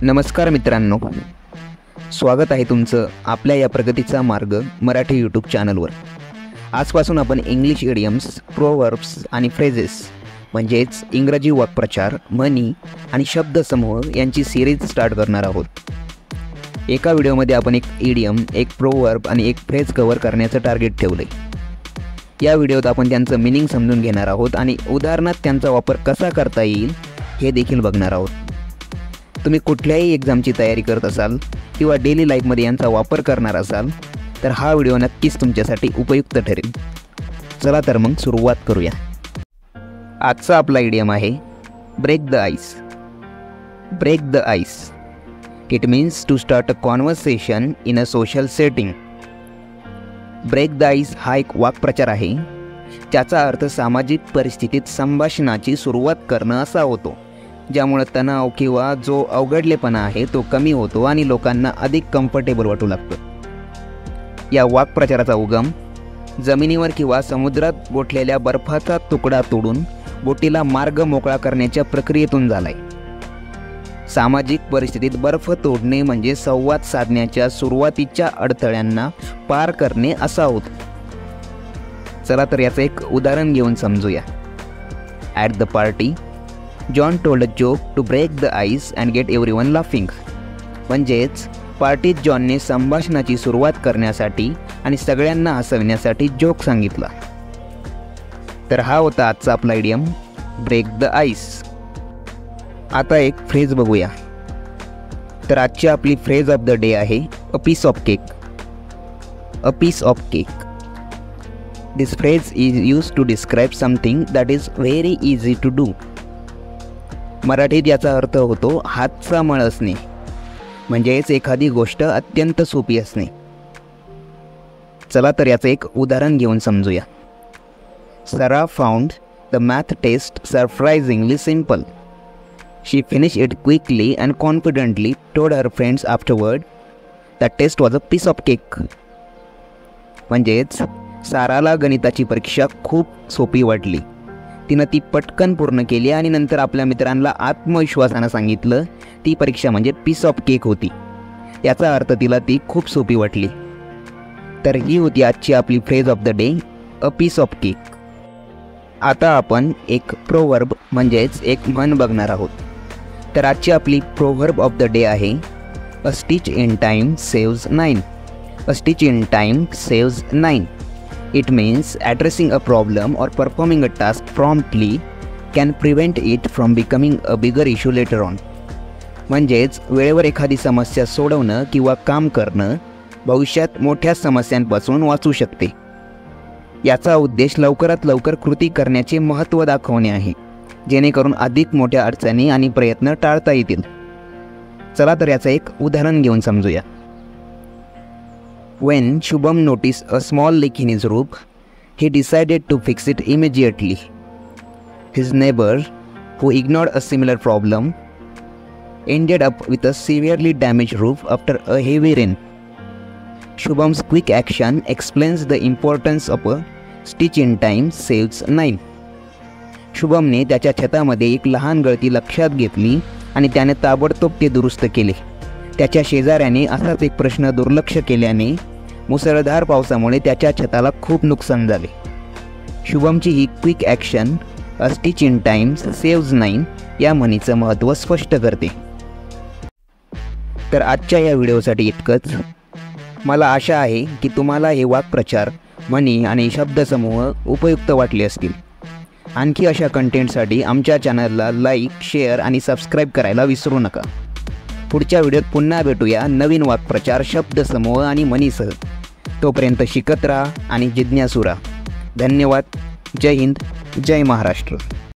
नमस्कार मित्रांनो, स्वागत आहे तुमचं आपल्या या प्रगतीचा मार्ग मराठी यूट्यूब चॅनलवर। आजपासून आपण इंग्लिश इडियम्स, प्रोवर्ब्स आणि फ्रेजेस म्हणजेच इंग्रजी वाक्प्रचार, म्हणी आणि शब्दसमूह यांची सिरीज स्टार्ट करणार आहोत। एका व्हिडिओमध्ये आपण एक इडियम, एक प्रोवर्ब आणि एक फ्रेज कव्हर करण्याचं टार्गेट ठेवले। या व्हिडिओत आपण त्यांचं मीनिंग समजून घेणार आहोत आणि उदाहरणात त्यांचा वापर कसा करता येईल हे देखील बघणार आहोत। तुम्ही कुठल्याही एक्झामची तयारी करत असाल किंवा डेली लाईफमध्ये यांचा वापर करणार असाल तर हा व्हिडिओ नक्कीच तुमच्यासाठी उपयुक्त ठरेल। चला तर मग सुरुवात करूया। आजचा आपला इडियम आहे break the ice. Break the ice it means to start a conversation in a social setting. Break the ice हा एक वाक्प्रचार आहे ज्याचा अर्थ सामाजिक परिस्थितीत संभाषणाची सुरुवात करणं असा होतो, ज्यामुळे तणाव किंवा जो अवघडलेपणा आहे तो कमी होतो आणि लोकांना अधिक कम्फर्टेबल वाटू लागतं। या वाक्प्रचाराचा उगम जमिनीवर किंवा समुद्रात गोठलेल्या बर्फाचा तुकडा तोडून बोटीला मार्ग मोकळा करण्याच्या प्रक्रियेतून झालाय। सामाजिक परिस्थितीत बर्फ तोडणे म्हणजे संवाद साधण्याच्या सुरुवातीच्या अडथळ्यांना पार करणे असा होतो। चला तर याचं एक उदाहरण घेऊन समजूया। At the party John told a joke to break the ice and get everyone laughing. म्हणजेच पार्टीत जॉनने संभाषणाची सुरुवात करण्यासाठी आणि सगळ्यांना हसवण्यासाठी जोक सांगितला। तर हा होता आजचा आपला इडियम ब्रेक द आईस। आता एक फ्रेज बघूया। तर आजची आपली फ्रेज ऑफ द डे आहे a piece of cake. A piece of cake this phrase is used to describe something that is very easy to do. मराठीत याचा अर्थ होतो हातचा मळ असणे, म्हणजेच एखादी गोष्ट अत्यंत सोपी असणे। चला तर याचं एक उदाहरण घेऊन समजूया। Sara found the math test surprisingly simple. She finished it quickly and confidently told her friends afterward the test was a piece of cake. म्हणजेच साराला गणिताची परीक्षा खूप सोपी वाटली, तिनं ती पटकन पूर्ण केली आणि नंतर आपल्या मित्रांना आत्मविश्वासानं सांगितलं ती परीक्षा म्हणजे पीस ऑफ केक होती। याचा अर्थ तिला ती खूप सोपी वाटली। तर ही होती आजची आपली phrase of the day a piece of cake. आता आपण एक प्रोवर्ब म्हणजेच एक म्हण बघणार आहोत। तर आजची आपली प्रोवर्ब ऑफ द डे आहे अ stitch in time saves 9। A stitch in time saves 9. It means addressing a problem or performing a task promptly can prevent it from becoming a bigger issue later on. म्हणजेच वेळेवर एखादी समस्या सोडवणं किंवा काम करणं भविष्यात मोठ्या समस्यांपासून वाचू शकते। याचा उद्देश लवकरात लवकर कृती करण्याचे महत्त्व दाखवणे आहे, जेणेकरून अधिक मोठ्या अडचणी आणि प्रयत्न टाळता येतील। चला तर याचं एक उदाहरण घेऊन समजूया। When Shubham noticed a small leak in his roof, he decided to fix it immediately. His neighbor, who ignored a similar problem, ended up with a severely damaged roof after a heavy rain. Shubham's quick action explains the importance of a stitch in time saves 9. शुभमने त्याच्या छतामध्ये एक लहान गळती लक्षात घेतली आणि त्याने ताबडतोब ते दुरुस्त केले। त्याच्या शेजाऱ्याने असाच एक प्रश्न दुर्लक्ष केल्याने मुसळधार पावसामुळे त्याच्या छताला खूप नुकसान झाले। शुभमची ही quick action a stitch in time saves 9 या म्हणीचं महत्त्व स्पष्ट करते। तर आजच्या या व्हिडिओसाठी इतकंच। मला आशा आहे की तुम्हाला हे वाक्प्रचार, म्हणी आणि शब्दसमूह उपयुक्त वाटले असतील। आणखी अशा कंटेंटसाठी आमच्या चॅनलला लाईक, शेअर आणि सबस्क्राईब करायला विसरू नका। पुढच्या व्हिडिओत पुन्हा भेटूया नवीन वाक्प्रचार, शब्दसमूह आणि म्हणीसह। तोपर्यंत शिकत राहा आणि जिज्ञासू राहा। धन्यवाद। जय हिंद, जय महाराष्ट्र।